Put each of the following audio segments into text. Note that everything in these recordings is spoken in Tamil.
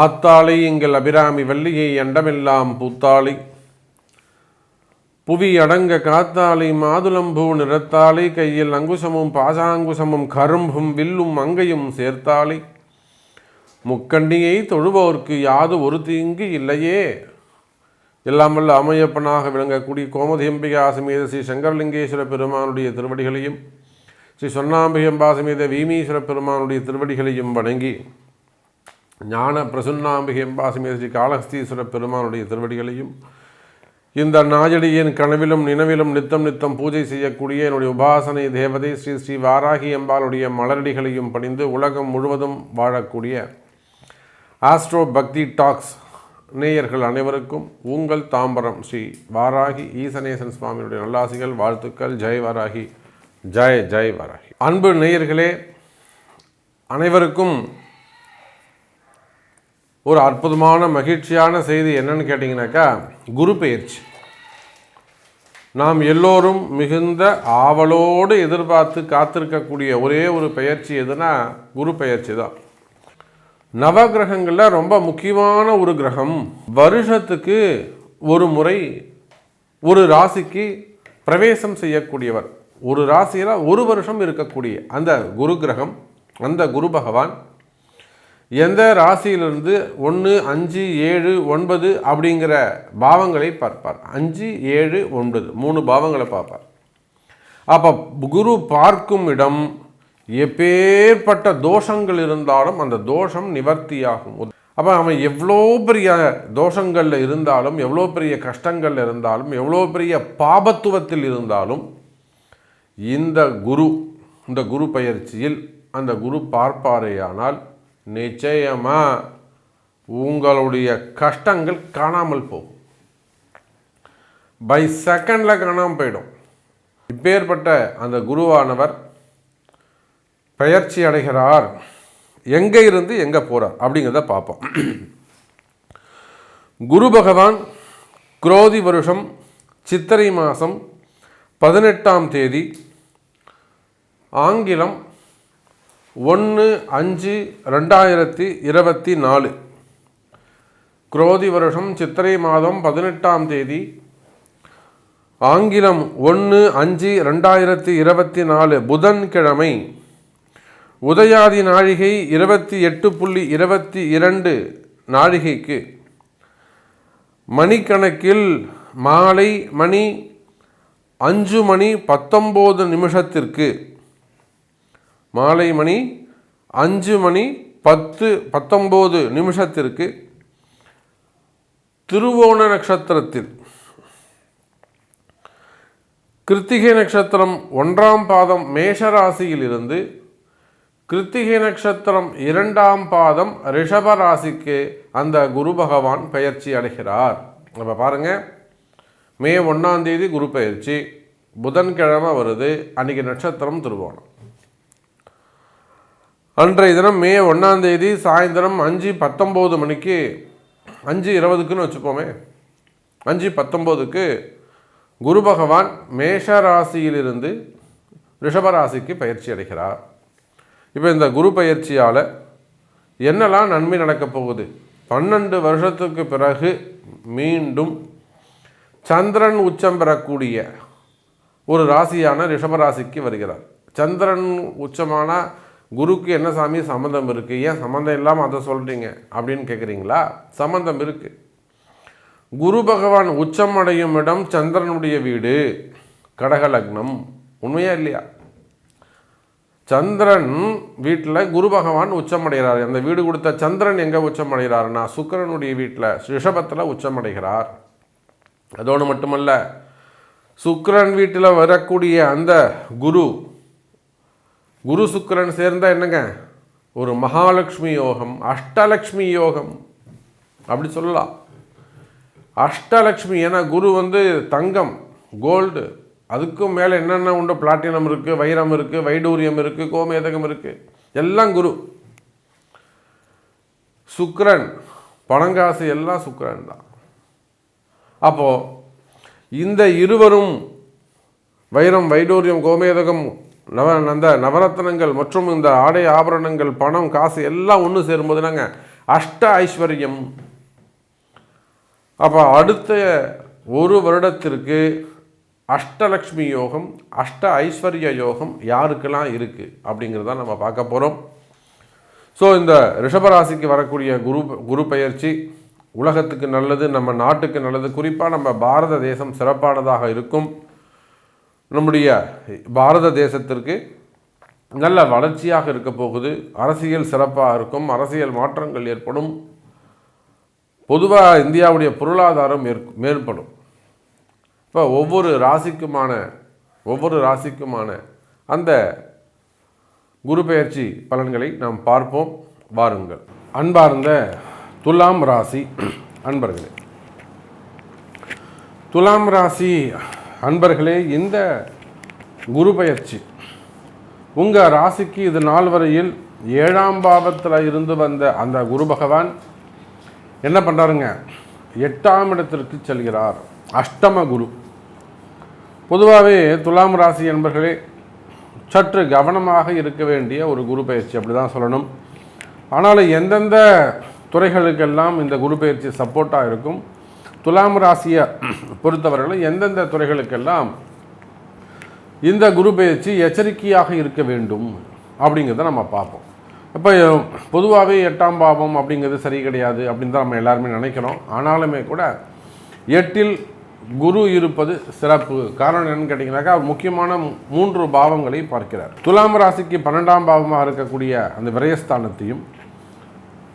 ஆத்தாளை எங்கள் அபிராமி வள்ளியை அண்டமெல்லாம் பூத்தாளை புவி அடங்க காத்தாளை மாதுளம்பூ நிறத்தாளை கையில் அங்குசமும் பாசாங்குசமும் கரும்பும் வில்லும் அங்கையும் சேர்த்தாளை முக்கண்டியை தொழுவோர்க்கு யாது ஒரு தீங்கு இல்லையே. எல்லாம் வல்ல அம்மையப்பனாக விளங்கக்கூடிய கோமதி அம்பிகா சமேத ஸ்ரீ சங்கரலிங்கேஸ்வர பெருமானுடைய திருவடிகளையும் ஸ்ரீ சொன்னாம்பிகம்பா சமேத வீமீஸ்வர பெருமானுடைய திருவடிகளையும் வணங்கி ஞான பிரசுன்னாம்பிகம்பா சமேத ஸ்ரீ காளஹஸ்தீஸ்வர பெருமானுடைய திருவடிகளையும் இந்த நாயடியின் கனவிலும் நினைவிலும் நித்தம் நித்தம் பூஜை செய்யக்கூடிய என்னுடைய உபாசனை தேவதை ஸ்ரீ ஸ்ரீ வாராகி அம்பாளுடைய மலரடிகளையும் பணிந்து உலகம் முழுவதும் வாழக்கூடிய ஆஸ்ட்ரோ பக்தி டாக்ஸ் நேயர்கள் அனைவருக்கும் உங்கள் தாம்பரம் ஸ்ரீ வாராகி ஈசனேசன் சுவாமியுடைய நல்லாசிகள், வாழ்த்துக்கள். ஜெய் வாராகி, ஜெய் ஜெய் வாராகி. அன்பு நேயர்களே, அனைவருக்கும் ஒரு அற்புதமான மகிழ்ச்சியான செய்தி என்னன்னு கேட்டிங்கனாக்கா, குரு பெயர்ச்சி. நாம் எல்லோரும் மிகுந்த ஆவலோடு எதிர்பார்த்து காத்திருக்கக்கூடிய ஒரே ஒரு பெயர்ச்சி எதுனா குரு பெயர்ச்சி தான். நவகிரகங்களில் ரொம்ப முக்கியமான ஒரு கிரகம். வருஷத்துக்கு ஒரு முறை ஒரு ராசிக்கு பிரவேசம் செய்யக்கூடியவர். ஒரு ராசியில் ஒரு வருஷம் இருக்கக்கூடிய அந்த குரு கிரகம், அந்த குரு பகவான் எந்த ராசியிலிருந்து 1, 5, 7, 9 அப்படிங்கிற பாவங்களை பார்ப்பார். 5, 7, 9 3 பாவங்களை பார்ப்பார். அப்போ குரு பார்க்கும் இடம் எப்பேற்பட்ட தோஷங்கள் இருந்தாலும் அந்த தோஷம் நிவர்த்தியாகும். அப்போ அவன் எவ்வளோ பெரிய தோஷங்களில் இருந்தாலும், எவ்வளோ பெரிய கஷ்டங்களில் இருந்தாலும், எவ்வளோ பெரிய பாபத்துவத்தில் இருந்தாலும், இந்த குரு பயிற்சியில் அந்த குரு பார்ப்பாரேயானால் நிச்சயமாக உங்களுடைய கஷ்டங்கள் காணாமல் போகும். பை செகண்டில் காணாமல் போயிடும். இப்பேற்பட்ட அந்த குருவானவர் பெயர்ச்சி அடைகிறார். எங்கே இருந்து எங்கே போகிறார் அப்படிங்கிறத பார்ப்போம். குரு பகவான் குரோதி வருஷம் சித்திரை மாதம் 18ஆம் தேதி, ஆங்கிலம் 1/5/2024, குரோதி வருஷம் சித்திரை மாதம் 18ஆம் தேதி, ஆங்கிலம் 1/5/2024 புதன்கிழமை, உதயாதி நாழிகை 28.22 நாழிகைக்கு, மணிக்கணக்கில் மாலை மணி 5:19 மாலை மணி 5:19 திருவோண நட்சத்திரத்தில், கிருத்திகை நட்சத்திரம் 1ஆம் பாதம் மேஷராசியில் இருந்து கிருத்திகை நட்சத்திரம் 2ஆம் பாதம் ரிஷபராசிக்கு அந்த குரு பகவான் பெயர்ச்சி அடைகிறார். அப்போ பாருங்கள், மே 1ஆம் தேதி குரு பெயர்ச்சி, புதன்கிழமை வருது. அன்றைக்கி நட்சத்திரம் திருவோணம். அன்றைய தினம் மே 1ஆம் தேதி சாயந்தரம் 5:19 மணிக்கு, 5:20க்குன்னு வச்சுப்போமே, 5:19க்கு குரு பகவான் மேஷ ராசியிலிருந்து ரிஷபராசிக்கு பயிற்சி அடைகிறார். இப்போ இந்த குரு பயிற்சியால் என்னெல்லாம் நன்மை நடக்கப் போகுது? 12 வருஷத்துக்கு பிறகு மீண்டும் சந்திரன் உச்சம் பெறக்கூடிய ஒரு ராசியான ரிஷபராசிக்கு வருகிறார். சந்திரன் உச்சமான குருக்கு என்ன சாமி சம்மந்தம் இருக்குது? ஏன் சம்மந்தம் இல்லாமல் அதை சொல்கிறீங்க அப்படின்னு கேட்குறீங்களா? சம்மந்தம் இருக்குது. குரு பகவான் உச்சம் அடையும் இடம் சந்திரனுடைய வீடு, கடக லக்னம். உண்மையா இல்லையா? சந்திரன் வீட்டில் குரு பகவான் உச்சம் அடைகிறார். அந்த வீடு கொடுத்த சந்திரன் எங்கே உச்சம் அடைகிறார்னா சுக்கிரனுடைய வீட்டில் ரிஷபத்தில் உச்சம் அடைகிறார். அதோடு மட்டுமல்ல, சுக்கிரன் வீட்டில் வரக்கூடிய அந்த குரு சுக்கிரன் சேர்ந்தால் என்னங்க, ஒரு மகாலட்சுமி யோகம், அஷ்டலக்ஷ்மி யோகம் அப்படி சொல்லலாம். அஷ்டலக்ஷ்மி, ஏன்னா குரு தங்கம், கோல்டு, அதுக்கும் மேலே என்னென்ன உண்டு, பிளாட்டினம் இருக்குது, வைரம் இருக்குது, வைடூரியம் இருக்குது, கோமேதகம் இருக்குது, எல்லாம் குரு. சுக்கிரன், பணங்காசு எல்லாம் சுக்கிரன் தான். அப்போது இந்த இருவரும் வைரம், வைடூரியம், கோமேதகம், அந்த நவரத்னங்கள் மற்றும் இந்த ஆடை ஆபரணங்கள், பணம், காசு எல்லாம் ஒன்று சேரும்போது நாங்கள் அஷ்ட ஐஸ்வர்யம். அப்போ அடுத்த ஒரு வருடத்திற்கு அஷ்டலக்ஷ்மி யோகம், அஷ்ட ஐஸ்வர்ய யோகம் யாருக்கெல்லாம் இருக்குது அப்படிங்கிறத நம்ம பார்க்க போகிறோம். ஸோ இந்த ரிஷபராசிக்கு வரக்கூடிய குரு பெயர்ச்சி உலகத்துக்கு நல்லது, நம்ம நாட்டுக்கு நல்லது. குறிப்பாக நம்ம பாரத தேசம் சிறப்பானதாக இருக்கும். நம்முடைய பாரத தேசத்திற்கு நல்ல வளர்ச்சியாக இருக்க போகுது. அரசியல் சிறப்பாக இருக்கும், அரசியல் மாற்றங்கள் ஏற்படும். பொதுவாக இந்தியாவுடைய பொருளாதாரம் மேற்படும். இப்போ ஒவ்வொரு ராசிக்குமான அந்த குரு பெயர்ச்சி பலன்களை நாம் பார்ப்போம். வாருங்கள். அன்பார்ந்த துலாம் ராசி அன்பர்களே, துலாம் ராசி அன்பர்களே, இந்த குரு பெயர்ச்சி உங்கள் ராசிக்கு இது நாள் வரையில் 7ஆம் பாவத்தில் இருந்து வந்த அந்த குரு பகவான் என்ன பண்ணுறாருங்க, 8ஆம் இடத்திற்கு செல்கிறார். அஷ்டம குரு. பொதுவாகவே துலாம் ராசி என்பர்களே சற்று கவனமாக இருக்க வேண்டிய ஒரு குரு பயிற்சி, அப்படி தான் சொல்லணும். ஆனால் எந்தெந்த துறைகளுக்கெல்லாம் இந்த குரு பயிற்சி சப்போர்ட்டாக இருக்கும், துலாம் ராசியை பொறுத்தவரையில் எந்தெந்த துறைகளுக்கெல்லாம் இந்த குரு பயிற்சி எச்சரிக்கையாக இருக்க வேண்டும் அப்படிங்கிறத நம்ம பார்ப்போம். இப்போ பொதுவாகவே 8ஆம் பாவம் அப்படிங்கிறது சரி கிடையாது அப்படின்னு தான் நம்ம எல்லாருமே நினைக்கிறோம். ஆனாலுமே கூட 8இல் குரு இருப்பது சிறப்பு. காரணம் என்னன்னு கேட்டிங்கனாக்கா, முக்கியமான 3 பாவங்களை பார்க்கிறார். துலாம் ராசிக்கு 12ஆம் பாவமாக இருக்கக்கூடிய அந்த விரயஸ்தானத்தையும்,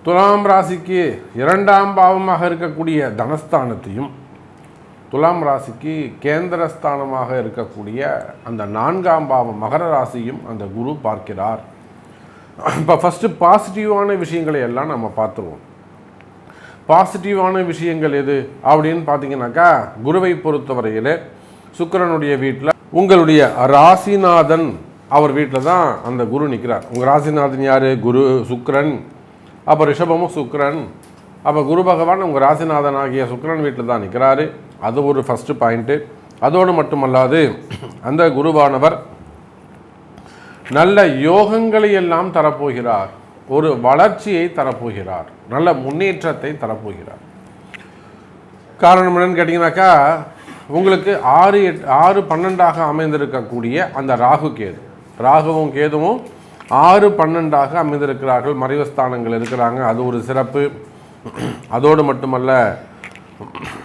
துலாம் ராசிக்கு 2ஆம் பாவமாக இருக்கக்கூடிய தனஸ்தானத்தையும், துலாம் ராசிக்கு கேந்திரஸ்தானமாக இருக்கக்கூடிய அந்த 4ஆம் பாவம் மகர ராசியும் அந்த குரு பார்க்கிறார். இப்போ ஃபஸ்ட்டு பாசிட்டிவான விஷயங்களை எல்லாம் நம்ம பார்த்துருவோம். பாசிட்டிவான விஷயங்கள் எது அப்படின்னு பார்த்தீங்கன்னாக்கா, குருவை பொறுத்தவரையில் சுக்கிரனுடைய வீட்டில் உங்களுடைய ராசிநாதன் அவர் வீட்டில் தான் அந்த குரு நிற்கிறார். உங்கள் ராசிநாதன் யார்? குரு, சுக்கிரன். அப்போ ரிஷபமும் சுக்கிரன். அப்போ குரு பகவான் உங்கள் ராசிநாதன் ஆகிய சுக்கிரன் வீட்டில் தான் நிற்கிறாரு. அது ஒரு ஃபஸ்ட்டு பாயிண்ட்டு. அதோடு மட்டுமல்லாது அந்த குருவானவர் நல்ல யோகங்களை எல்லாம் தரப்போகிறார், ஒரு வளர்ச்சியை தரப்போகிறார், நல்ல முன்னேற்றத்தை தரப்போகிறார். காரணம் என்னன்னு கேட்டிங்கனாக்கா, உங்களுக்கு 6-12 அமைந்திருக்கக்கூடிய அந்த ராகுவும் கேதுவும் 6-12 அமைந்திருக்கிறார்கள், மறைவுஸ்தானங்கள் இருக்கிறாங்க. அது ஒரு சிறப்பு. அதோடு மட்டுமல்ல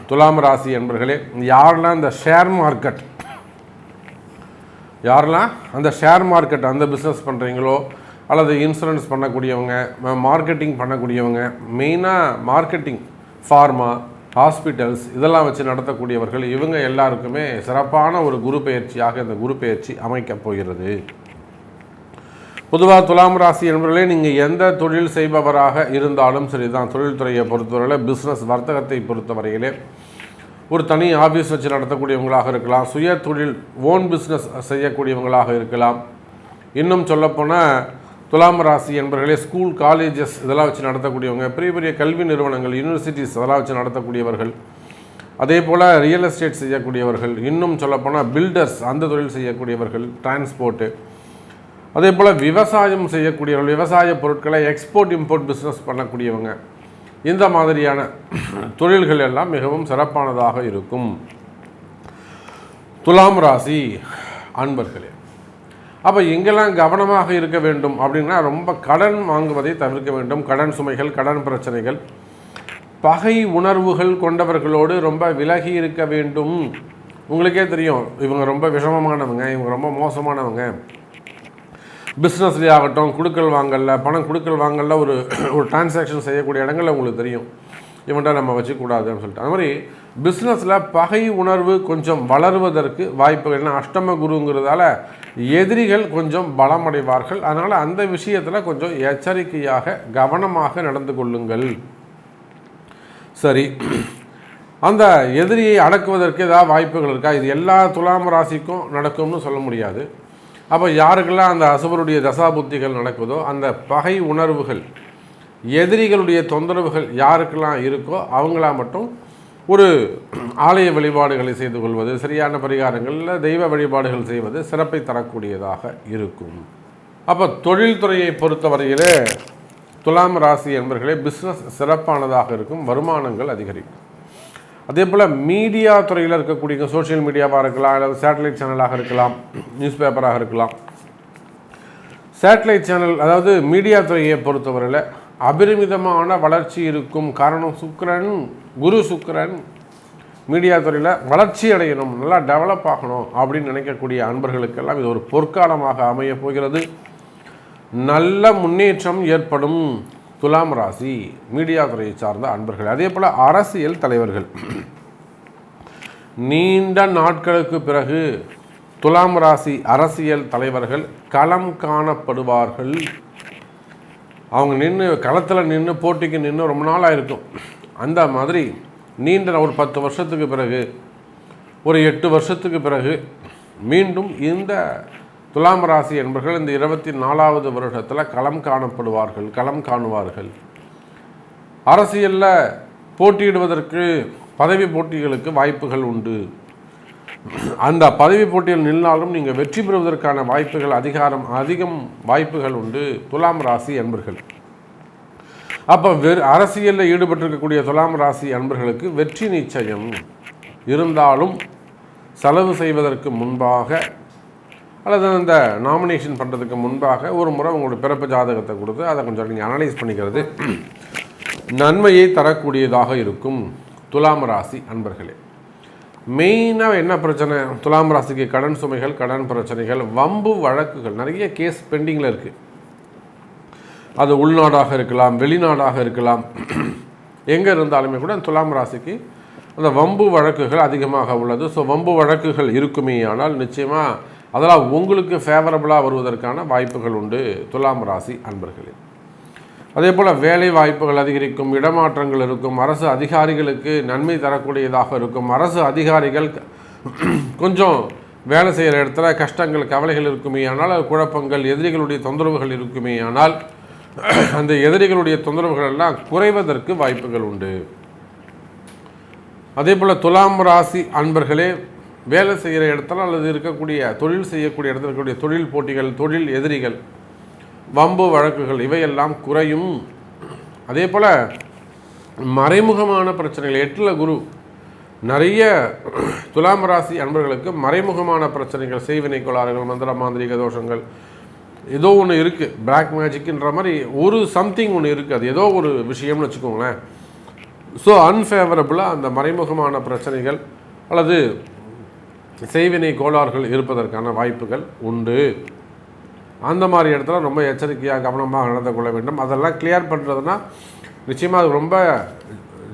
துலாம் ராசி என்பர்களே, யாரெல்லாம் இந்த ஷேர் மார்க்கெட் அந்த பிஸ்னஸ் பண்ணுறீங்களோ, அல்லது இன்சூரன்ஸ் பண்ணக்கூடியவங்க, மார்க்கெட்டிங் பண்ணக்கூடியவங்க, மெயினாக மார்க்கெட்டிங், ஃபார்மா, ஹாஸ்பிட்டல்ஸ் இதெல்லாம் வச்சு நடத்தக்கூடியவர்கள், இவங்க எல்லாருக்குமே சிறப்பான ஒரு குரு பெயர்ச்சியாக இந்த குரு பெயர்ச்சி அமைக்கப் போகிறது. பொதுவாக துலாம் ராசி என்பவர்களே, நீங்கள் எந்த தொழில் செய்பவராக இருந்தாலும் சரி தான், தொழில்துறையை பொறுத்தவரையில், பிஸ்னஸ் வர்த்தகத்தை பொறுத்தவரையிலே ஒரு தனி ஆஃபீஸ் வச்சு நடத்தக்கூடியவங்களாக இருக்கலாம், சுய தொழில் ஓன் பிஸ்னஸ் செய்யக்கூடியவங்களாக இருக்கலாம். இன்னும் சொல்லப்போனால் துலாம் ராசி என்பவர்களே, ஸ்கூல், காலேஜஸ் இதெல்லாம் வச்சு நடத்தக்கூடியவங்க, பெரிய பெரிய கல்வி நிறுவனங்கள், யூனிவர்சிட்டிஸ் அதெல்லாம் வச்சு நடத்தக்கூடியவர்கள், அதே போல் ரியல் எஸ்டேட் செய்யக்கூடியவர்கள், இன்னும் சொல்லப்போனால் பில்டர்ஸ் அந்த தொழில் செய்யக்கூடியவர்கள், டிரான்ஸ்போர்ட்டு, அதே போல் விவசாயம் செய்யக்கூடியவர்கள், விவசாய பொருட்களை எக்ஸ்போர்ட் இம்போர்ட் பிஸ்னஸ் பண்ணக்கூடியவங்க, இந்த மாதிரியான தொழில்கள் எல்லாம் மிகவும் சிறப்பானதாக இருக்கும். துலாம் ராசி அன்பர்களே, அப்போ எங்கெல்லாம் கவனமாக இருக்க வேண்டும் அப்படின்னா, ரொம்ப கடன் வாங்குவதை தவிர்க்க வேண்டும். கடன் சுமைகள், கடன் பிரச்சனைகள், பகை உணர்வுகள் கொண்டவர்களோடு ரொம்ப விலகி இருக்க வேண்டும். உங்களுக்கே தெரியும், இவங்க ரொம்ப விஷமமானவங்க, இவங்க ரொம்ப மோசமானவங்க. பிஸ்னஸ்லேயே ஆகட்டும், பணம் கொடுக்கல் வாங்கல ஒரு டிரான்சாக்ஷன் செய்யக்கூடிய இடங்களில் உங்களுக்கு தெரியும், இவன்ட்ட நம்ம வச்சுக்கூடாதுன்னு சொல்லிட்டு. அது மாதிரி பிஸ்னஸில் பகை உணர்வு கொஞ்சம் வளருவதற்கு வாய்ப்புகள். ஏன்னா அஷ்டம குருங்கிறதால எதிரிகள் கொஞ்சம் பலமடைவார்கள். அதனால் அந்த விஷயத்தில் கொஞ்சம் எச்சரிக்கையாக கவனமாக நடந்து கொள்ளுங்கள். சரி, அந்த எதிரியை அடக்குவதற்கு ஏதாவது வாய்ப்புகள் இருக்கா? இது எல்லா துலாம் ராசிக்கும் நடக்கும்னு சொல்ல முடியாது. அப்போ யாருக்கெல்லாம் அந்த அசுபருடைய தசாபுத்திகள் நடக்குதோ, அந்த பகை உணர்வுகள், எதிரிகளுடைய தொந்தரவுகள் யாருக்கெல்லாம் இருக்கோ அவங்களா மட்டும் ஒரு ஆலய வழிபாடுகளை செய்து கொள்வது, சரியான பரிகாரங்களில் தெய்வ வழிபாடுகள் செய்வது சிறப்பை தரக்கூடியதாக இருக்கும். அப்போ தொழில்துறையை பொறுத்தவரையிலே துலாம் ராசி என்பர்களே பிஸ்னஸ் சிறப்பானதாக இருக்கும், வருமானங்கள் அதிகரிக்கும். அதே போல் மீடியா துறையில் இருக்கக்கூடிய சோஷியல் மீடியாவாக இருக்கலாம், அல்லது சேட்டலைட் சேனலாக இருக்கலாம், நியூஸ் பேப்பராக இருக்கலாம். சேட்டலைட் சேனல் அதாவது மீடியா துறையை பொறுத்தவரையில் அபரிமிதமான வளர்ச்சி இருக்கும். காரணம் சுக்கிரன், குரு சுக்கிரன் மீடியா துறையில் வளர்ச்சி அடையணும், நல்லா டெவலப் ஆகணும் அப்படின்னு நினைக்கக்கூடிய அன்பர்களுக்கெல்லாம் இது ஒரு பொற்காலமாக அமைய போகிறது. நல்ல முன்னேற்றம் ஏற்படும். துலாம் ராசி மீடியா துறையை சார்ந்த அன்பர்கள். அதே போல் அரசியல் தலைவர்கள் நீண்ட நாட்களுக்கு பிறகு துலாம் ராசி அரசியல் தலைவர்கள் களம் காணப்படுவார்கள். அவங்க களத்தில் நின்று போட்டிக்கு நின்று ரொம்ப நாளாக இருக்கும். அந்த மாதிரி நீண்ட ஒரு 10 வருஷத்துக்கு பிறகு, ஒரு 8 வருஷத்துக்கு பிறகு மீண்டும் இந்த துலாம் ராசி என்பவர்கள் இந்த 24வது வருடத்தில் களம் காணப்படுவார்கள், களம் காணுவார்கள். அரசியலில் போட்டியிடுவதற்கு பதவி போட்டிகளுக்கு வாய்ப்புகள் உண்டு. அந்த பதவி போட்டியில் நின்றாலும் நீங்கள் வெற்றி பெறுவதற்கான வாய்ப்புகள் அதிகம் வாய்ப்புகள் உண்டு துலாம் ராசி அன்பர்கள். அப்போ அரசியலில் ஈடுபட்டிருக்கக்கூடிய துலாம் ராசி அன்பர்களுக்கு வெற்றி நிச்சயம். இருந்தாலும் செலவு செய்வதற்கு முன்பாக அல்லது அந்த நாமினேஷன் பண்ணுறதுக்கு முன்பாக ஒரு முறை உங்களுடைய பிறப்பு ஜாதகத்தை கொடுத்து அதை கொஞ்சம் நீங்கள் அனலைஸ் பண்ணிக்கிறது நன்மையை தரக்கூடியதாக இருக்கும். துலாம் ராசி அன்பர்களே, மெயினாக என்ன பிரச்சனை? துலாம் ராசிக்கு கடன் சுமைகள், கடன் பிரச்சனைகள், வம்பு வழக்குகள், நிறைய கேஸ் பெண்டிங்கில் இருக்குது. அது உள்நாடாக இருக்கலாம், வெளிநாடாக இருக்கலாம், எங்கே இருந்தாலுமே கூட துலாம் ராசிக்கு அந்த வம்பு வழக்குகள் அதிகமாக உள்ளது. ஸோ வம்பு வழக்குகள் இருக்குமே ஆனால் நிச்சயமாக அதெல்லாம் உங்களுக்கு ஃபேவரபுளாக வருவதற்கான வாய்ப்புகள் உண்டு துலாம் ராசி அன்பர்களே. அதே போல் வேலை வாய்ப்புகள் அதிகரிக்கும், இடமாற்றங்கள் இருக்கும், அரசு அதிகாரிகளுக்கு நன்மை தரக்கூடியதாக இருக்கும். அரசு அதிகாரிகள் கொஞ்சம் வேலை செய்கிற இடத்துல கஷ்டங்கள், கவலைகள் இருக்குமே ஆனால், குழப்பங்கள், எதிரிகளுடைய தொந்தரவுகள் இருக்குமே ஆனால் அந்த எதிரிகளுடைய தொந்தரவுகள் எல்லாம் குறைவதற்கு வாய்ப்புகள் உண்டு. அதே போல் துலாம் ராசி அன்பர்களே, வேலை செய்கிற இடத்துல அல்லது இருக்கக்கூடிய தொழில் செய்யக்கூடிய இடத்துல இருக்கக்கூடிய தொழில் போட்டிகள், தொழில் எதிரிகள், வம்பு வழக்குகள் இவையெல்லாம் குறையும். அதே போல் மறைமுகமான பிரச்சனைகள், 8ல் குரு, நிறைய துலாம் ராசி அன்பர்களுக்கு மறைமுகமான பிரச்சனைகள், செய்வினை கோளாறுகள், மந்திர மாந்திரிக தோஷங்கள், ஏதோ ஒன்று இருக்குது. பிளாக் மேஜிக்ன்ற மாதிரி ஒரு சம்திங் ஒன்று இருக்குது, அது ஏதோ ஒரு விஷயம்னு வச்சுக்கோங்களேன். ஸோ அன்ஃபேவரபுளாக அந்த மறைமுகமான பிரச்சனைகள் அல்லது செய்வினை கோளாறுகள் இருப்பதற்கான வாய்ப்புகள் உண்டு. அந்த மாதிரி இடத்துல ரொம்ப எச்சரிக்கையாக கவனமாக நடந்து கொள்ள வேண்டும். அதெல்லாம் கிளியர் பண்ணுறதுனா நிச்சயமாக அது ரொம்ப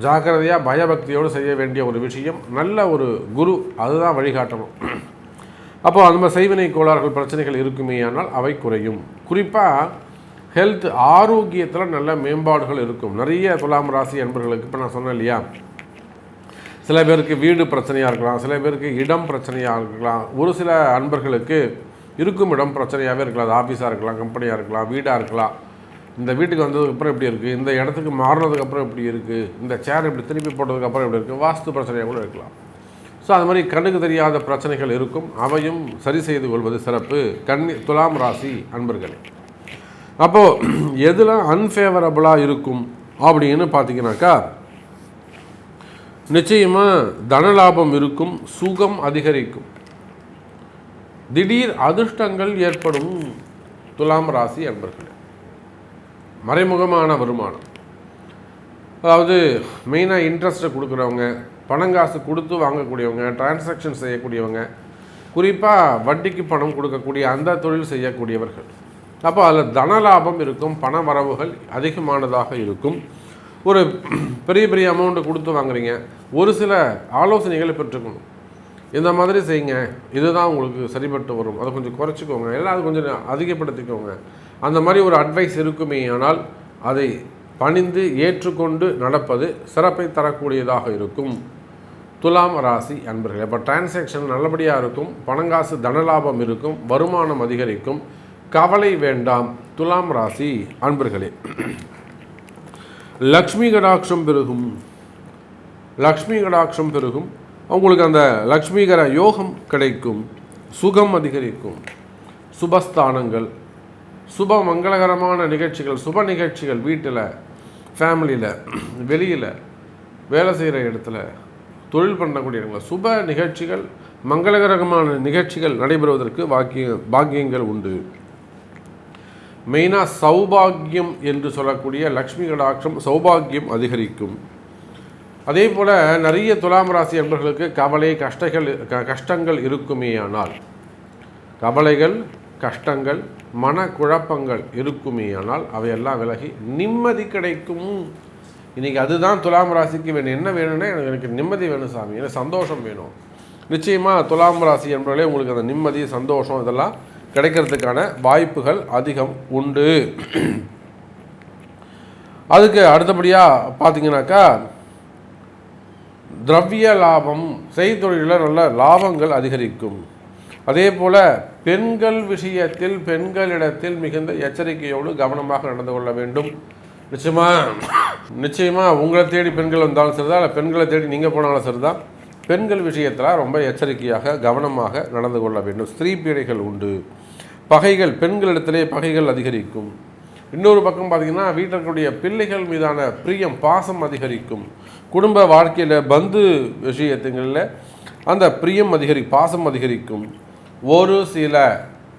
ஜாக்கிரதையாக பயபக்தியோடு செய்ய வேண்டிய ஒரு விஷயம். நல்ல ஒரு குரு அதுதான் வழிகாட்டணும். அப்போ அந்த மாதிரி செய்வினை கோளாறுகள் பிரச்சனைகள் இருக்குமே ஆனால் அவை குறையும். குறிப்பாக ஹெல்த், ஆரோக்கியத்தில் நல்ல மேம்பாடுகள் இருக்கும். நிறைய துலாம் ராசி அன்பர்களுக்கு இப்போ நான் சொன்னேன் இல்லையா, சில பேருக்கு வீடு பிரச்சனையாக இருக்கலாம், சில பேருக்கு இடம் பிரச்சனையாக இருக்கலாம், ஒரு சில அன்பர்களுக்கு இருக்கும் இடம் பிரச்சனையாகவே இருக்கலாம். அது ஆஃபீஸாக இருக்கலாம், கம்பெனியாக இருக்கலாம், வீடாக இருக்கலாம். இந்த வீட்டுக்கு வந்ததுக்கப்புறம் எப்படி இருக்குது, இந்த இடத்துக்கு மாறினதுக்கப்புறம் எப்படி இருக்குது, இந்த சேர் இப்படி திருப்பி போட்டதுக்கப்புறம் எப்படி இருக்குது, வாஸ்து பிரச்சனையாக கூட இருக்கலாம். ஸோ அது மாதிரி கண்ணுக்கு தெரியாத பிரச்சனைகள் இருக்கும், அவையும் சரி செய்து கொள்வது சிறப்பு துலாம் ராசி அன்பர்களே. அப்போது எதில் அன்ஃபேவரபுளாக இருக்கும் அப்படின்னு பார்த்தீங்கன்னாக்கா, நிச்சயமாக தனலாபம் இருக்கும், சுகம் அதிகரிக்கும், திடீர் அதிர்ஷ்டங்கள் ஏற்படும் துலாம் ராசி அன்பர்களே. மறைமுகமான வருமானம், அதாவது மெயினாக இன்ட்ரெஸ்ட்டை கொடுக்குறவங்க, பணங்காசு கொடுத்து வாங்கக்கூடியவங்க, டிரான்சாக்ஷன் செய்யக்கூடியவங்க, குறிப்பாக வட்டிக்கு பணம் கொடுக்கக்கூடிய அந்த தொழில் செய்யக்கூடியவர்கள். அப்போ அதில் தனலாபம் இருக்கும், பண வரவுகள் அதிகமானதாக இருக்கும். ஒரு பெரிய பெரிய அமௌண்ட்டு கொடுத்து வாங்குறீங்க, ஒரு சில ஆலோசனைகளை பெற்றுக்கணும். இந்த மாதிரி செய்யுங்க, இதுதான் உங்களுக்கு சரிப்பட்டு வரும், அதை கொஞ்சம் குறைச்சிக்கோங்க, எல்லாம் அது கொஞ்சம் அதிகப்படுத்திக்கோங்க, அந்த மாதிரி ஒரு அட்வைஸ் இருக்குமே ஆனால் அதை பணிந்து ஏற்றுக்கொண்டு நடப்பது சிறப்பை தரக்கூடியதாக இருக்கும் துலாம் ராசி அன்பர்கள். இப்போ டிரான்சாக்ஷன் நல்லபடியாக இருக்கும், பணங்காசு தனலாபம் இருக்கும், வருமானம் அதிகரிக்கும், கவலை வேண்டாம் துலாம் ராசி அன்பர்களே. லக்ஷ்மி கடாட்சம் பெருகும், லக்ஷ்மி கடாட்சம் பெருகும், அவங்களுக்கு அந்த லக்ஷ்மிகர யோகம் கிடைக்கும், சுகம் அதிகரிக்கும், சுபஸ்தானங்கள் சுப மங்களகரமான நிகழ்ச்சிகள், சுப நிகழ்ச்சிகள் வீட்டில், ஃபேமிலியில், வெளியில், வேலை செய்கிற இடத்துல, தொழில் பண்ணக்கூடிய இடங்களில் சுப நிகழ்ச்சிகள், மங்களகரமான நிகழ்ச்சிகள் நடைபெறுவதற்கு பாக்கியங்கள் உண்டு. மெயினாக சௌபாகியம் என்று சொல்லக்கூடிய லக்ஷ்மி கடாட்சம், சௌபாகியம் அதிகரிக்கும். அதே போல் நிறைய துலாம் ராசி அன்பர்களுக்கு கவலை கஷ்டங்கள் இருக்குமேயானால், கவலைகள், கஷ்டங்கள், மனக்குழப்பங்கள் இருக்குமேயானால் அவையெல்லாம் விலகி நிம்மதி கிடைக்கும். இன்றைக்கி அதுதான் துலாம் ராசிக்கு வேணும். என்ன வேணும்னா எனக்கு நிம்மதி வேணும் சாமி, எனக்கு சந்தோஷம் வேணும். நிச்சயமாக துலாம் ராசி என்பவர்களே உங்களுக்கு அந்த நிம்மதி, சந்தோஷம் இதெல்லாம் கிடைக்கிறதுக்கான வாய்ப்புகள் அதிகம் உண்டு. அதுக்கு அடுத்தபடியாக பார்த்தீங்கன்னாக்கா திரவிய லாபம், செய்தொழிலில் நல்ல லாபங்கள் அதிகரிக்கும். அதே போல் பெண்கள் விஷயத்தில், பெண்களிடத்தில் மிகுந்த எச்சரிக்கையோடு கவனமாக நடந்து கொள்ள வேண்டும். நிச்சயமாக உங்களை தேடி பெண்கள் வந்தாலும் சரிதான், இல்லை பெண்களை தேடி நீங்கள் போனாலும் சரிதான், பெண்கள் விஷயத்தில் ரொம்ப எச்சரிக்கையாக கவனமாக நடந்து கொள்ள வேண்டும். ஸ்திரீ பீடைகள் உண்டு. பகைகள், பெண்களிடத்திலே பகைகள் அதிகரிக்கும். இன்னொரு பக்கம் பார்த்திங்கன்னா வீட்டில் இருக்கக்கூடிய பிள்ளைகள் மீதான பிரியம், பாசம் அதிகரிக்கும். குடும்ப வாழ்க்கையில், பந்து விஷயத்துங்களில் அந்த பிரியம் பாசம் அதிகரிக்கும். ஒரு சில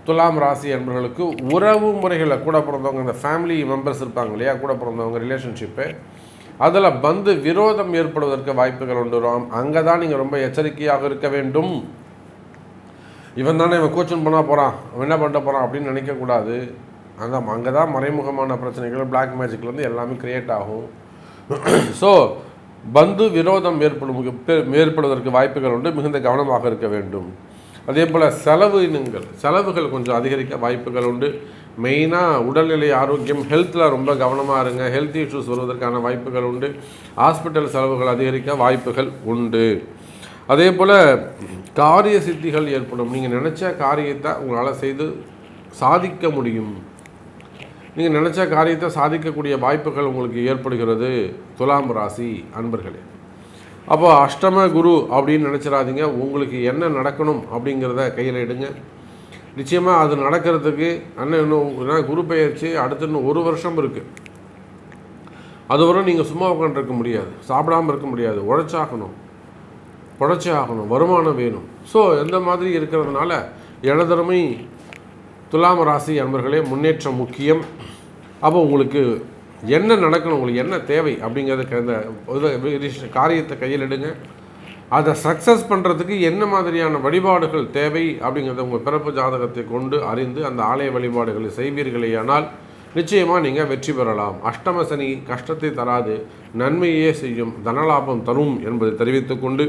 துலாம் ராசி என்பவர்களுக்கு உறவு முறைகளில் கூட பிறந்தவங்க, இந்த ஃபேமிலி மெம்பர்ஸ் இருப்பாங்க இல்லையா, கூட பிறந்தவங்க ரிலேஷன்ஷிப்பு, அதில் பந்து விரோதம் ஏற்படுவதற்கு வாய்ப்புகள் உண்டு. அங்கே தான் நீங்கள் ரொம்ப எச்சரிக்கையாக இருக்க வேண்டும். இவன் தானே இவன் கோச்சிங் பண்ணால் போகிறான், அவன் என்ன பண்ண போகிறான் அப்படின்னு நினைக்கக்கூடாது. அங்கே தான் மறைமுகமான பிரச்சனைகள், பிளாக் மேஜிக்லேருந்து எல்லாமே க்ரியேட் ஆகும். ஸோ பந்து விரோதம் ஏற்படுவதற்கு வாய்ப்புகள் உண்டு. மிகுந்த கவனமாக இருக்க வேண்டும். அதே போல் செலவுகள் கொஞ்சம் அதிகரிக்க வாய்ப்புகள் உண்டு. மெயினாக உடல்நிலை ஆரோக்கியம், ஹெல்த்தில் ரொம்ப கவனமாக இருங்க. ஹெல்த் இஷ்யூஸ் வருவதற்கான வாய்ப்புகள் உண்டு. ஹாஸ்பிட்டல் செலவுகள் அதிகரிக்க வாய்ப்புகள் உண்டு. அதே போல் காரிய சித்திகள் ஏற்படும். நீங்கள் நினச்ச காரியத்தை உங்களால் செய்து சாதிக்க முடியும். நீங்கள் நினச்ச காரியத்தை சாதிக்கக்கூடிய வாய்ப்புகள் உங்களுக்கு ஏற்படுகிறது துலாம் ராசி அன்பர்களே. அப்போ அஷ்டம குரு அப்படின்னு நினச்சிடாதீங்க. உங்களுக்கு என்ன நடக்கணும் அப்படிங்கிறத கையில் எடுங்க. நிச்சயமாக அது நடக்கிறதுக்கு இன்னும் குரு பெயர்ச்சி அடுத்து இன்னும் 1 வருஷம் இருக்குது. அதுவரை நீங்கள் சும்மா உட்காந்துருக்க முடியாது, சாப்பிடாமல் இருக்க முடியாது, உழைச்சே ஆகணும், வருமானம் வேணும். ஸோ எந்த மாதிரி இருக்கிறதுனால எனதருமை துலாம் ராசி அன்பர்களே, முன்னேற்றம் முக்கியம். அப்போ உங்களுக்கு என்ன நடக்கணும், உங்களுக்கு என்ன தேவை அப்படிங்கிறதுக்கு அந்த காரியத்தை கையில் எடுங்க. அதை சக்ஸஸ் பண்ணுறதுக்கு என்ன மாதிரியான வழிபாடுகள் தேவை அப்படிங்கிறத உங்கள் பிறப்பு ஜாதகத்தை கொண்டு அறிந்து அந்த ஆலய வழிபாடுகளை செய்வீர்களேயானால் நிச்சயமாக நீங்கள் வெற்றி பெறலாம். அஷ்டம சனி கஷ்டத்தை தராது, நன்மையே செய்யும், தனலாபம் தரும் என்பதை தெரிவித்துக்கொண்டு,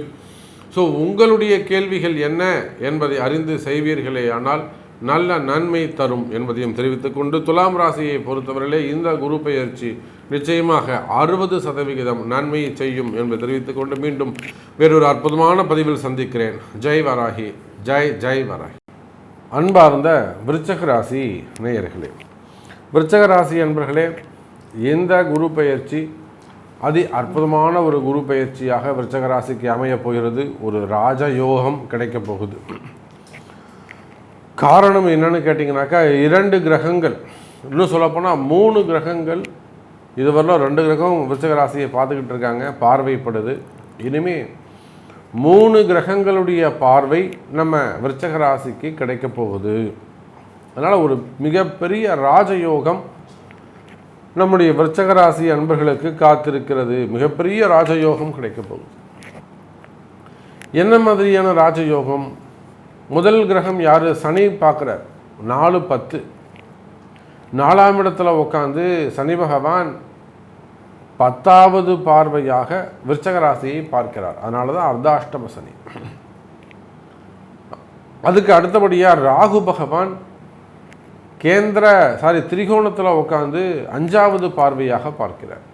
ஸோ உங்களுடைய கேள்விகள் என்ன என்பதை அறிந்து செய்வீர்களேயானால் நல்ல நன்மை தரும் என்பதையும் தெரிவித்துக்கொண்டு, துலாம் ராசியை பொறுத்தவரையிலே இந்த குரு பெயர்ச்சி நிச்சயமாக 60% நன்மையை செய்யும் என்பதை தெரிவித்துக்கொண்டு மீண்டும் வேறொரு அற்புதமான பதிவில் சந்திக்கிறேன். ஜெய் வராகி, ஜெய் வராகி. அன்பார்ந்த விருச்சக ராசி நேயர்களே, விருச்சக ராசி அன்பர்களே, இந்த குரு பெயர்ச்சி அற்புதமான ஒரு குரு பெயர்ச்சியாக விருச்சக ராசிக்கு அமையப் போகிறது. ஒரு ராஜயோகம் கிடைக்கப் போகுது. காரணம் என்னன்னு கேட்டிங்கனாக்கா 2 கிரகங்கள், இன்னும் சொல்லப்போனால் 3 கிரகங்கள், இதுவரையிலும் 2 கிரகம் விருச்சிக ராசியை பார்த்துக்கிட்டு இருக்காங்க, பார்வைப்படுது. இனிமேல் 3 கிரகங்களுடைய பார்வை நம்ம விருச்சிக ராசிக்கு கிடைக்க போகுது. அதனால் ஒரு மிகப்பெரிய ராஜயோகம் நம்முடைய விருச்சிக ராசி அன்பர்களுக்கு காத்திருக்கிறது. மிகப்பெரிய ராஜயோகம் கிடைக்க போகுது. என்ன மாதிரியான ராஜயோகம்? முதல் கிரகம் யார்? சனி பார்க்குறார். 4-10 4ஆம் இடத்துல உட்காந்து சனி பகவான் 10வது பார்வையாக விருச்சிக ராசியை பார்க்கிறார். அதனால தான் அர்த்தாஷ்டம சனி. அதுக்கு அடுத்தபடியாக ராகு பகவான் திரிகோணத்தில் உட்காந்து 5வது பார்வையாக பார்க்கிறார்.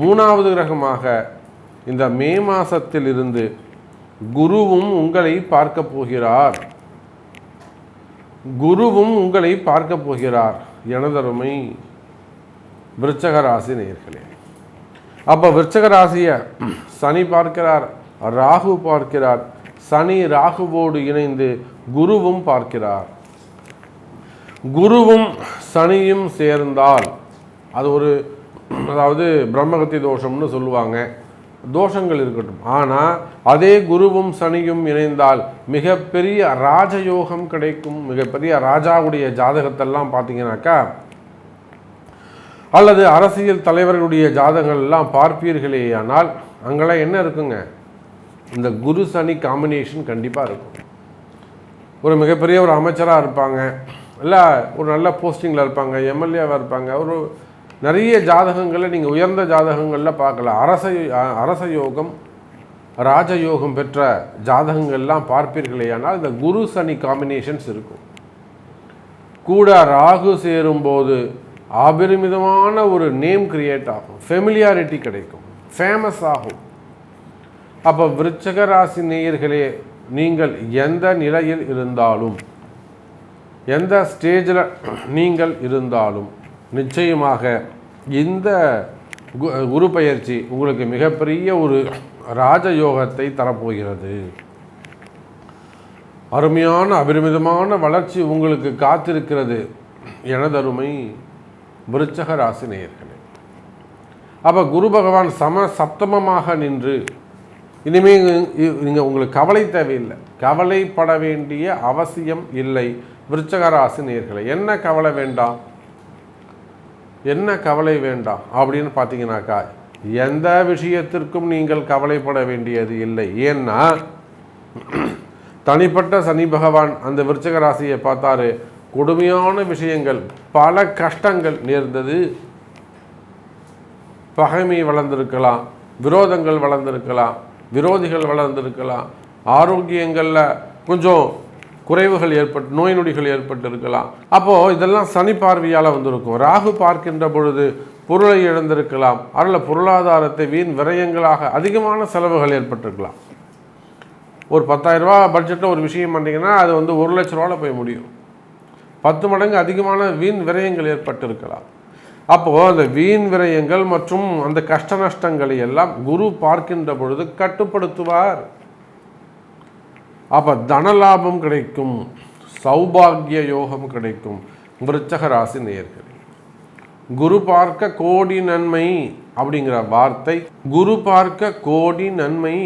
3வது கிரகமாக இந்த மே மாதத்தில் இருந்து குருவும் உங்களை பார்க்க போகிறார். எனதருமை விருச்சிக ராசி நேயர்களே, அப்போ விருச்சிக ராசியை சனி பார்க்கிறார், ராகு பார்க்கிறார். சனி ராகுவோடு இணைந்து குருவும் பார்க்கிறார். குருவும் சனியும் சேர்ந்தால் அது ஒரு, அதாவது பிரம்மகத்தி தோஷம்னு சொல்லுவாங்க, தோஷங்கள் இருக்கட்டும். ஆனால் அதே குருவும் சனியும் இணைந்தால் மிகப்பெரிய ராஜயோகம் கிடைக்கும். மிகப்பெரிய ராஜாவுடைய ஜாதகத்தெல்லாம் பார்த்தீங்கன்னாக்கா, அல்லது அரசியல் தலைவர்களுடைய ஜாதகங்கள் எல்லாம் பார்ப்பீர்களே, ஆனால் அங்கெல்லாம் என்ன இருக்குங்க, இந்த குரு சனி காம்பினேஷன் கண்டிப்பாக இருக்கும். ஒரு மிகப்பெரிய ஒரு அமைச்சராக இருப்பாங்க, இல்லை ஒரு நல்ல போஸ்டிங்கில் இருப்பாங்க, எம்எல்ஏவாக இருப்பாங்க. ஒரு நிறைய ஜாதகங்களில் நீங்கள் உயர்ந்த ஜாதகங்களில் பார்க்கலாம். அரச யோகம், ராஜயோகம் பெற்ற ஜாதகங்கள்லாம் பார்ப்பீர்களே, ஆனால் இந்த குரு சனி காம்பினேஷன்ஸ் இருக்கும். கூட ராகு சேரும்போது அபரிமிதமான ஒரு நேம் கிரியேட் ஆகும், ஃபெமிலியாரிட்டி கிடைக்கும், ஃபேமஸ் ஆகும். அப்போ விருச்சிக ராசி நேயர்களே, நீங்கள் எந்த நிலையில் இருந்தாலும், எந்த ஸ்டேஜில் நீங்கள் இருந்தாலும், நிச்சயமாக இந்த குரு பயிற்சி உங்களுக்கு மிகப்பெரிய ஒரு ராஜயோகத்தை தரப்போகிறது. அருமையான அபரிமிதமான வளர்ச்சி உங்களுக்கு காத்திருக்கிறது எனதருமை விருச்சிக ராசி நேயர்களே. அப்போ குரு பகவான் சப்தமமாக நின்று இனிமேல் நீங்கள் உங்களுக்கு கவலை தேவையில்லை, கவலைப்பட வேண்டிய அவசியம் இல்லை. விருச்சிக ராசி நேயர்களே, என்ன கவலை வேண்டாம், என்ன கவலை வேண்டாம் அப்படின்னு பார்த்தீங்கன்னாக்கா, எந்த விஷயத்திற்கும் நீங்கள் கவலைப்பட வேண்டியது இல்லை. ஏன்னா தனிப்பட்ட சனி பகவான் அந்த விருச்சிக ராசியை பார்த்தாரு, கொடுமையான விஷயங்கள், பல கஷ்டங்கள் நேர்ந்தது. பகைமை வளர்ந்திருக்கலாம், விரோதங்கள் வளர்ந்திருக்கலாம், விரோதிகள் வளர்ந்திருக்கலாம், ஆரோக்கியங்களில் கொஞ்சம் குறைவுகள் ஏற்பட்டு, நோய் நொடிகள் ஏற்பட்டு இருக்கலாம். அப்போது இதெல்லாம் சனி பார்வையால் வந்திருக்கும். ராகு பார்க்கின்ற பொழுது பொருளை இழந்திருக்கலாம், அதில் பொருளாதாரத்தை வீண் விரயங்களாக அதிகமான செலவுகள் ஏற்பட்டிருக்கலாம். ஒரு 10,000 ரூபா பட்ஜெட்டில் ஒரு விஷயம் பண்ணிங்கன்னா அது வந்து 1 லட்ச ரூபாவில் போய் முடியும். 10 மடங்கு அதிகமான வீண் விரயங்கள் ஏற்பட்டிருக்கலாம். அப்போது அந்த வீண் விரயங்கள் மற்றும் அந்த கஷ்ட நஷ்டங்களை எல்லாம் குரு பார்க்கின்ற பொழுது கட்டுப்படுத்துவார். அப்போ தனலாபம் கிடைக்கும், சௌபாகிய யோகம் கிடைக்கும். விருச்சிக ராசி நேயர்களே, குரு பார்க்க கோடி நன்மை அப்படிங்கிற வார்த்தை, குரு பார்க்க கோடி நன்மை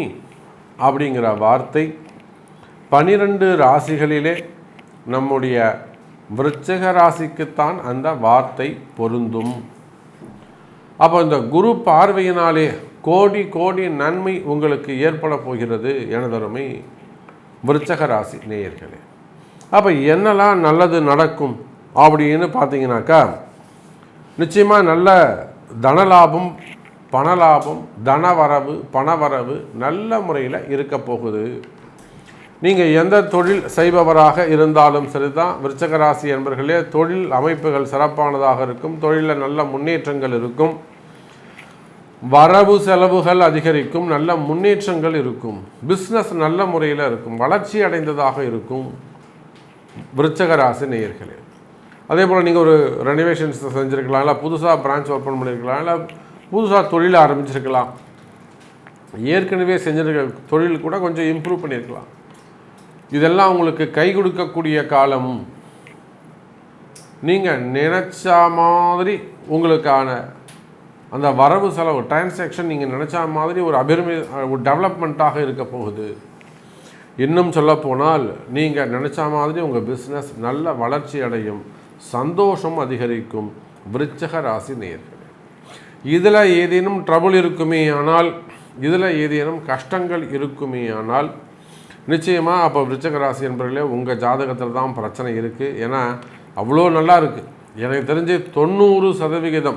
அப்படிங்கிற வார்த்தை 12 ராசிகளிலே நம்முடைய விருச்சிக ராசிக்குத்தான் அந்த வார்த்தை பொருந்தும். அப்போ இந்த குரு பார்வையினாலே கோடி கோடி நன்மை உங்களுக்கு ஏற்பட போகிறது எனதருமை விருச்சிக ராசி நேயர்களே. அப்போ என்னெல்லாம் நல்லது நடக்கும் அப்படின்னு பார்த்தீங்கன்னாக்கா, நிச்சயமாக நல்ல தனலாபம், பணலாபம், தனவரவு, பணவரவு நல்ல முறையில் இருக்க போகுது. நீங்கள் எந்த தொழில் செய்பவராக இருந்தாலும் சரிதான் விருச்சிக ராசி என்பர்களே, தொழில் அமைப்புகள் சிறப்பானதாக இருக்கும், தொழிலில் நல்ல முன்னேற்றங்கள் இருக்கும், வரவு செலவுகள் அதிகரிக்கும், நல்ல முன்னேற்றங்கள் இருக்கும், பிஸ்னஸ் நல்ல முறையில் இருக்கும், வளர்ச்சி அடைந்ததாக இருக்கும் விருச்சிக ராசி நேயர்களே. அதே போல் நீங்கள் ஒரு ரெனோவேஷன்ஸ் செஞ்சுருக்கலாம், இல்லை புதுசாக பிரான்ச் ஓப்பன் பண்ணியிருக்கலாம், இல்லை புதுசாக தொழில் ஆரம்பிச்சிருக்கலாம், ஏற்கனவே செஞ்சிருக்க தொழில் கூட கொஞ்சம் இம்ப்ரூவ் பண்ணியிருக்கலாம். இதெல்லாம் உங்களுக்கு கை கொடுக்கக்கூடிய காலம். நீங்கள் நினச்ச மாதிரி உங்களுக்கான அந்த வரவு செலவு டிரான்சாக்ஷன் நீங்கள் நினச்ச மாதிரி ஒரு ஒரு டெவலப்மெண்ட்டாக இருக்க போகுது. இன்னும் சொல்லப்போனால் நீங்கள் நினச்ச மாதிரி உங்கள் பிஸ்னஸ் நல்ல வளர்ச்சி அடையும், சந்தோஷம் அதிகரிக்கும் விருச்சிக ராசி நேயர்களே. இதில் ஏதேனும் ட்ரபுள் இருக்குமே ஆனால், இதில் ஏதேனும் கஷ்டங்கள் இருக்குமே ஆனால், நிச்சயமாக அப்போ விருச்சிக ராசி என்பவர்களே உங்கள் ஜாதகத்தில் தான் பிரச்சனை இருக்குது. ஏன்னா அவ்வளோ நல்லா இருக்குது. எனக்கு தெரிஞ்சு 90%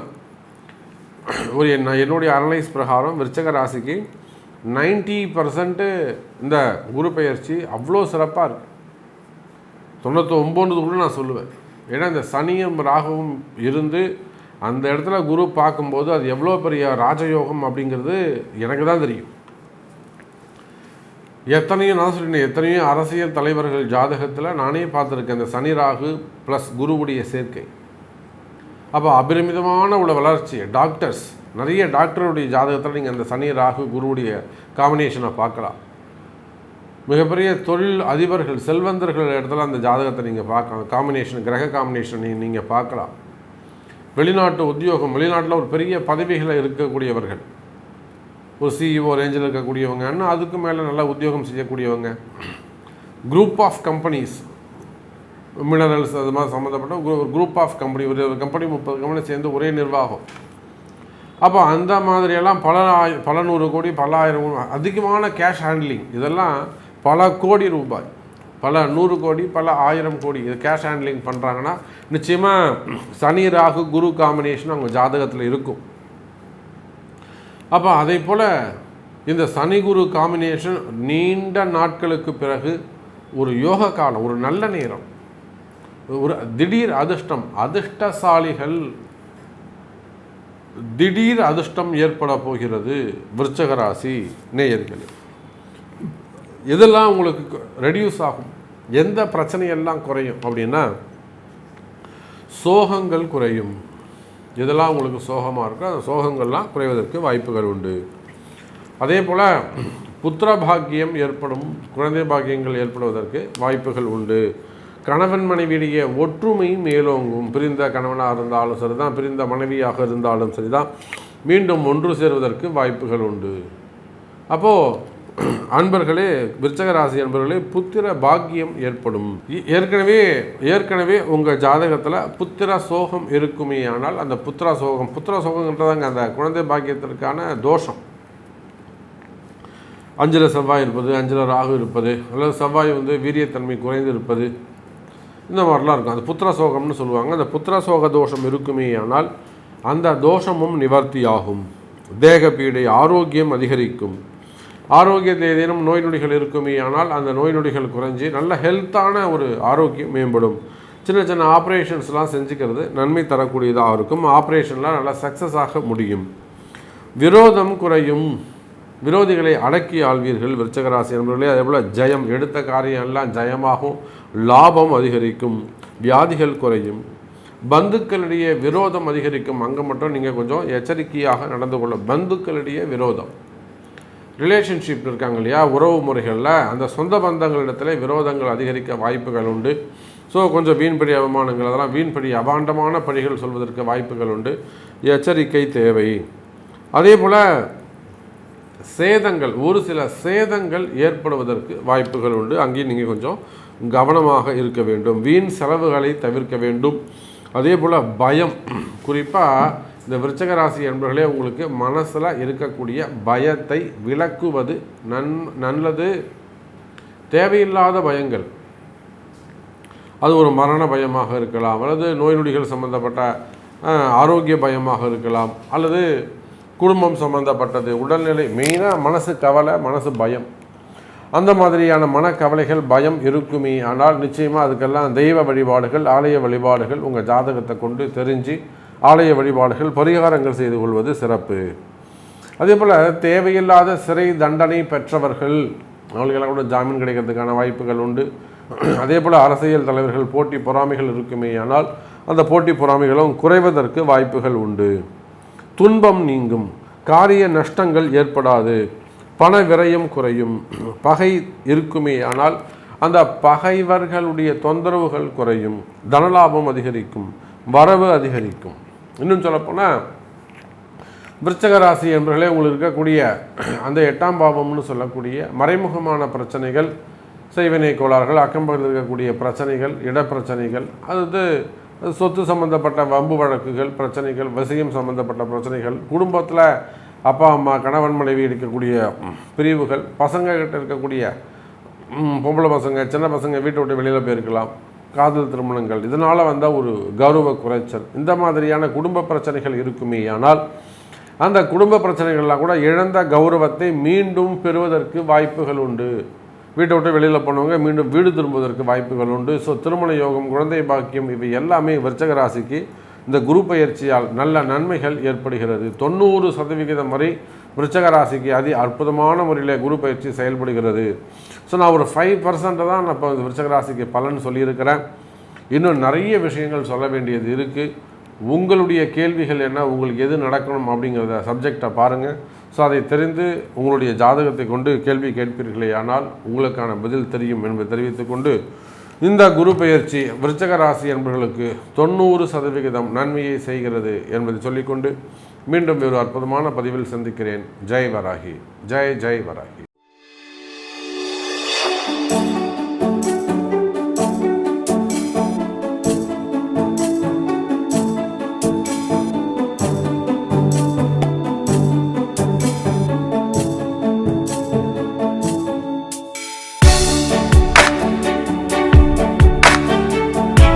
ஒரு என்னுடைய அனலைஸ் பிரகாரம் விருச்சிக ராசிக்கு 90% இந்த குரு பெயர்ச்சி அவ்வளோ சிறப்பாக இருக்குது. 99 கூட நான் சொல்லுவேன். ஏன்னா இந்த சனியும் ராகுவும் இருந்து அந்த இடத்துல குரு பார்க்கும்போது அது எவ்வளோ பெரிய ராஜயோகம் அப்படிங்கிறது எனக்கு தான் தெரியும். நான் சொல்லினேன், எத்தனையோ அரசியல் தலைவர்கள் ஜாதகத்தில் நானே பார்த்துருக்கேன் இந்த சனி ராகு ப்ளஸ் குருவுடைய சேர்க்கை. அப்போ அபரிமிதமான உள்ள வளர்ச்சி. டாக்டர்ஸ், நிறைய டாக்டருடைய ஜாதகத்தில் நீங்கள் அந்த சனி ராகு குருவுடைய காம்பினேஷனை பார்க்கலாம். மிகப்பெரிய தொழில் அதிபர்கள், செல்வந்தர்கள் இடத்துல அந்த ஜாதகத்தை நீங்கள் பார்க்கலாம். காம்பினேஷன், கிரக காம்பினேஷன் நீங்கள் பார்க்கலாம். வெளிநாட்டு உத்தியோகம், வெளிநாட்டில் ஒரு பெரிய பதவிகளில் இருக்கக்கூடியவர்கள், ஒரு சிஇஓ ரேஞ்சில் இருக்கக்கூடியவங்க, இன்னும் அதுக்கு மேலே நல்லா உத்தியோகம் செய்யக்கூடியவங்க, குரூப் ஆஃப் கம்பெனிஸ், மினரல்ஸ் அது மாதிரி சம்மந்தப்பட்ட ஒரு குரூப் ஆஃப் கம்பெனி, ஒரு கம்பெனி 30 கம்பெனி சேர்ந்து ஒரே நிர்வாகம். அப்போ அந்த மாதிரியெல்லாம் பல நூறு கோடி, பல ஆயிரம் கோடி, அதிகமான கேஷ் ஹேண்ட்லிங், இதெல்லாம் பல கோடி ரூபாய், பல 100 கோடி, பல 1000 கோடி இது கேஷ் ஹேண்ட்லிங் பண்ணுறாங்கன்னா நிச்சயமாக சனி ராகு குரு காம்பினேஷன் அவங்க ஜாதகத்தில் இருக்கும். அப்போ அதே போல் இந்த சனி குரு காம்பினேஷன் நீண்ட நாட்களுக்கு பிறகு ஒரு யோக காலம், ஒரு நல்ல நேரம், ஒரு திடீர் அதிர்ஷ்டம், அதிர்ஷ்டசாலிகள் திடீர் அதிர்ஷ்டம் ஏற்பட போகிறது. விருச்சக ராசி நேயர்களே, இதெல்லாம் உங்களுக்கு ரெடியூஸ் ஆகும். எந்த பிரச்சனையெல்லாம் குறையும் அப்படின்னா சோகங்கள் குறையும். இதெல்லாம் உங்களுக்கு சோகமாக இருக்கும், அந்த சோகங்கள்லாம் குறைவதற்கு வாய்ப்புகள் உண்டு. அதே போல் புத்திர பாக்கியம் ஏற்படும், குழந்தை பாக்கியங்கள் ஏற்படுவதற்கு வாய்ப்புகள் உண்டு. கணவன் மனைவியிடையே ஒற்றுமை மேலோங்கும். பிரிந்த கணவனாக இருந்தாலும் சரிதான், பிரிந்த மனைவியாக இருந்தாலும் சரிதான், மீண்டும் ஒன்று சேர்வதற்கு வாய்ப்புகள் உண்டு. அப்போது அன்பர்களே, விருச்சக ராசி அன்பர்களே, புத்திர பாக்கியம் ஏற்படும். ஏற்கனவே உங்கள் ஜாதகத்தில் புத்திர சோகம் இருக்குமே ஆனால் அந்த புத்திர சோகம்ன்றதாங்க அந்த குழந்தை பாக்கியத்திற்கான தோஷம். 5ல் செவ்வாய் இருப்பது, 5ல் ராகு இருப்பது, அல்லது செவ்வாய் வீரியத்தன்மை குறைந்து இருப்பது, இந்த மாதிரிலாம் இருக்கும். அந்த புத்திர சோகம்னு சொல்லுவாங்க. அந்த புத்திர சோக தோஷம் இருக்குமே ஆனால் அந்த தோஷமும் நிவர்த்தியாகும். தேக பீடை, ஆரோக்கியம் அதிகரிக்கும். ஆரோக்கியத்தில் ஏதேனும் நோய் நொடிகள் இருக்குமே ஆனால் அந்த நோய் நொடிகள் குறைஞ்சி நல்ல ஹெல்த்தான ஒரு ஆரோக்கியம் மேம்படும். சின்ன சின்ன ஆப்ரேஷன்ஸ்லாம் செஞ்சுக்கிறது நன்மை தரக்கூடியதாக இருக்கும். ஆப்ரேஷன்லாம் நல்லா சக்ஸஸாக முடியும். விரோதம் குறையும். விரோதிகளை அடக்கி ஆள்வீர்கள் விருச்சக ராசி என்பவர்களே. அதே போல் ஜெயம், எடுத்த காரியம் எல்லாம் ஜெயமாகும். லாபம் அதிகரிக்கும். வியாதிகள் குறையும். பந்துக்களிடையே விரோதம் அதிகரிக்கும். அங்கே மட்டும் நீங்கள் கொஞ்சம் எச்சரிக்கையாக நடந்து கொள்ள. பந்துக்களிடையே விரோதம், ரிலேஷன்ஷிப் இருக்காங்க இல்லையா, உறவு முறைகளில் அந்த சொந்த பந்தங்களிடத்தில் விரோதங்கள் அதிகரிக்க வாய்ப்புகள் உண்டு. ஸோ கொஞ்சம் வீண்படி அவமானங்கள், அதெல்லாம் வீண்படி அபாண்டமான பழிகள் சொல்வதற்கு வாய்ப்புகள் உண்டு. எச்சரிக்கை தேவை. அதே போல் சேதங்கள், ஒரு சில சேதங்கள் ஏற்படுவதற்கு வாய்ப்புகள் உண்டு. அங்கேயும் நீங்கள் கொஞ்சம் கவனமாக இருக்க வேண்டும். வீண் செலவுகளை தவிர்க்க வேண்டும். அதே போல் பயம், குறிப்பாக இந்த விருச்சக ராசி என்பவர்களே, உங்களுக்கு மனசில் இருக்கக்கூடிய பயத்தை விலக்குவது நல்லது. தேவையில்லாத பயங்கள், அது ஒரு மரண பயமாக இருக்கலாம், அல்லது நோய் நொடிகள் சம்பந்தப்பட்ட ஆரோக்கிய பயமாக இருக்கலாம், அல்லது குடும்பம் சம்பந்தப்பட்டது, உடல்நிலை, மெயினாக மனசு கவலை, மனசு பயம், அந்த மாதிரியான மனக்கவலைகள், பயம் இருக்குமே ஆனால் நிச்சயமாக அதுக்கெல்லாம் தெய்வ வழிபாடுகள், ஆலய வழிபாடுகள் உங்கள் ஜாதகத்தை கொண்டு தெரிஞ்சு ஆலய வழிபாடுகள், பரிகாரங்கள் செய்து கொள்வது சிறப்பு. அதே போல் தேவையில்லாத சிறை தண்டனை பெற்றவர்கள், அவங்களுக்கெல்லாம் கூட ஜாமீன் கிடைக்கிறதுக்கான வாய்ப்புகள் உண்டு. அதே போல் அரசியல் தலைவர்கள் போட்டி பொறாமைகள் இருக்குமே ஆனால் அந்த போட்டி பொறாமைகளும் குறைவதற்கு வாய்ப்புகள் உண்டு. துன்பம் நீங்கும். காரிய நஷ்டங்கள் ஏற்படாது. பண விரயம் குறையும். பகை இருக்குமே ஆனால் அந்த பகைவர்களுடைய தொந்தரவுகள் குறையும். தனலாபம் அதிகரிக்கும். வரவு அதிகரிக்கும். இன்னும் சொல்லப்போனால் விருச்சக ராசி என்பவர்களே, உங்களுக்கு இருக்கக்கூடிய அந்த 8ஆம் பாவம்னு சொல்லக்கூடிய மறைமுகமான பிரச்சனைகள், செய்வினை கோளாறுகள், அக்கம்பக்கத்தில் இருக்கக்கூடிய பிரச்சனைகள், இடப்பிரச்சனைகள், அது சொத்து சம்பந்தப்பட்ட வம்பு வழக்குகள், பிரச்சனைகள், விஷயம் சம்பந்தப்பட்ட பிரச்சனைகள், குடும்பத்தில் அப்பா அம்மா கணவன் மனைவி இருக்கக்கூடிய பிரிவுகள், பசங்கக்கிட்ட இருக்கக்கூடிய பொம்பளை பசங்க, சின்ன பசங்க வீட்டை விட்டு வெளியில் போயிருக்கலாம், காதல் திருமணங்கள், இதனால் வந்தால் ஒரு கௌரவ குறைச்சல், இந்த மாதிரியான குடும்ப பிரச்சனைகள் இருக்குமே ஆனால் அந்த குடும்ப பிரச்சனைகள்லாம் கூட இழந்த கௌரவத்தை மீண்டும் பெறுவதற்கு வாய்ப்புகள் உண்டு. வீட்டை விட்டு வெளியில் போனவங்க மீண்டும் வீடு திரும்புவதற்கு வாய்ப்புகள் உண்டு. ஸோ திருமண யோகம், குழந்தை பாக்கியம், இவை எல்லாமே விருச்சக ராசிக்கு இந்த குரு பயிற்சியால் நல்ல நன்மைகள் ஏற்படுகிறது. 90% வரை விருச்சக ராசிக்கு அற்புதமான முறையில் குரு பயிற்சி செயல்படுகிறது. ஸோ நான் ஒரு 5% தான் நான் இப்போ விருச்சக ராசிக்கு பலன் சொல்லியிருக்கிறேன். இன்னும் நிறைய விஷயங்கள் சொல்ல வேண்டியது இருக்குது. உங்களுடைய கேள்விகள் என்ன, உங்களுக்கு எது நடக்கணும் அப்படிங்கிறத சப்ஜெக்டை பாருங்கள். ஸோ அதை தெரிந்து உங்களுடைய ஜாதகத்தை கொண்டு கேள்வி கேட்பீர்களே ஆனால் உங்களுக்கான பதில் தெரியும் என்பதை தெரிவித்துக்கொண்டு, இந்த குரு பெயர்ச்சி விருச்சக ராசி என்பவர்களுக்கு 90% நன்மையை செய்கிறது என்பதை சொல்லிக்கொண்டு மீண்டும் ஒரு அற்புதமான பதிவில் சந்திக்கிறேன். ஜெய் வராகி, ஜெய் ஜெய் வராகி.